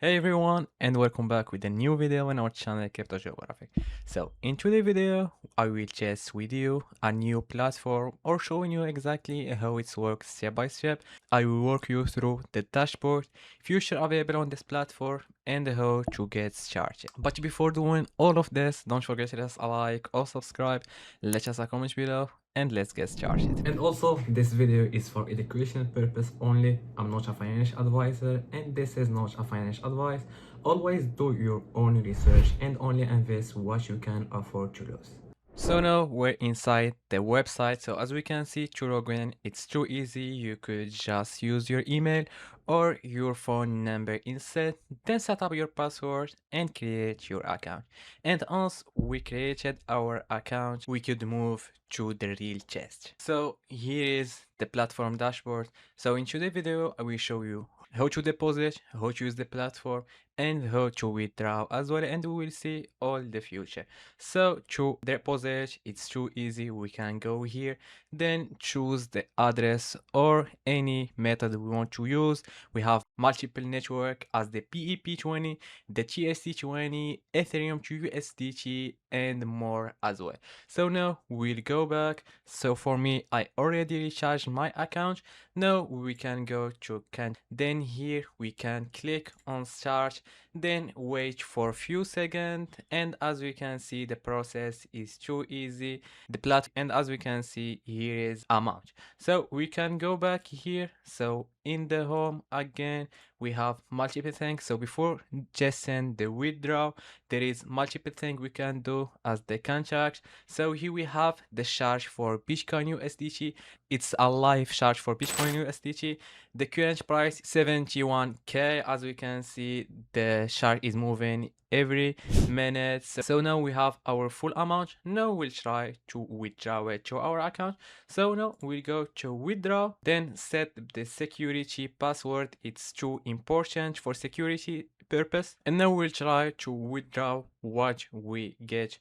Hey everyone, and welcome back with a new video on our channel Crypto Geographic. So in today's video I will test with you a new platform or showing you exactly how it works step by step. I will walk you through the dashboard, feature available on this platform, and how to get started. But before doing all of this, don't forget to leave us a like or subscribe, let us a comment below, and let's get started. And also, this video is for educational purpose only. I'm not a financial advisor, and this is not a financial advice. Always do your own research and only invest what you can afford to lose. So now we're inside the website. So as we can see, to log in, it's too easy. You could just use your email or your phone number instead, then set up your password and create your account. And once we created our account, we could move to the real chest. So here is the platform dashboard. So in today's video, I will show you how to deposit, how to use the platform, and how to withdraw as well, and we will see all the future. So to deposit, it's too easy. We can go here, then choose the address or any method we want to use. We have multiple network as the PEP20, the TST20, Ethereum to USDT, and more as well. So now we'll go back. So for me, I already recharged my account. Now we can go to then here we can click on start, then wait for a few seconds, and as we can see the process is too easy. The platform, and as we can see here is amount. So we can go back here. So in the home again we have multiple things. So before just send the withdraw, there is multiple things we can do as the contract. So here we have the charge for Bitcoin USDT. It's a live charge for Bitcoin USDT. The current price 71k. As we can see, the chart is moving every minute. So now we have our full amount. Now we'll try to withdraw it to our account. So now we'll go to withdraw, then set the security password. It's too important for security purpose. And now we'll try to withdraw what we get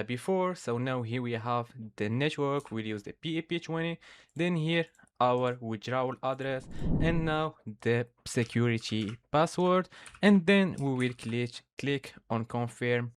before. So now here we have the network. We'll use the PEP20. Then here our withdrawal address, and now the security password, and then we will click on confirm.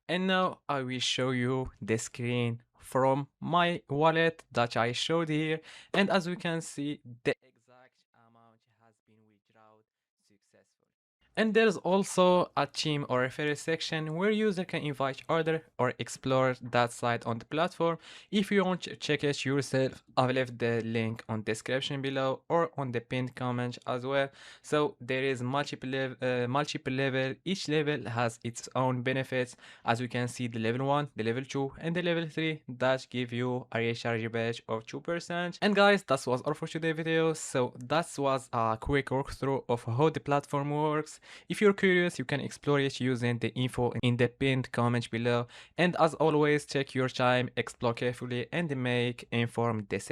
And now I will show you the screen from my wallet that I showed here, and as we can see the exact amount has been withdrawn successfully. And there's also a team or referral section where user can invite other or explore that site on the platform. If you want to check it yourself, I've left the link on description below or on the pinned comment as well. So there is multiple level. Each level has its own benefits. As we can see, the level 1, the level 2, and the level 3 that give you a recharge badge of 2%. And guys, that was all for today's video. So that was a quick walkthrough of how the platform works. If you're curious, you can explore it using the info in the pinned comment below. And as always, take your time, explore carefully, and make informed decisions.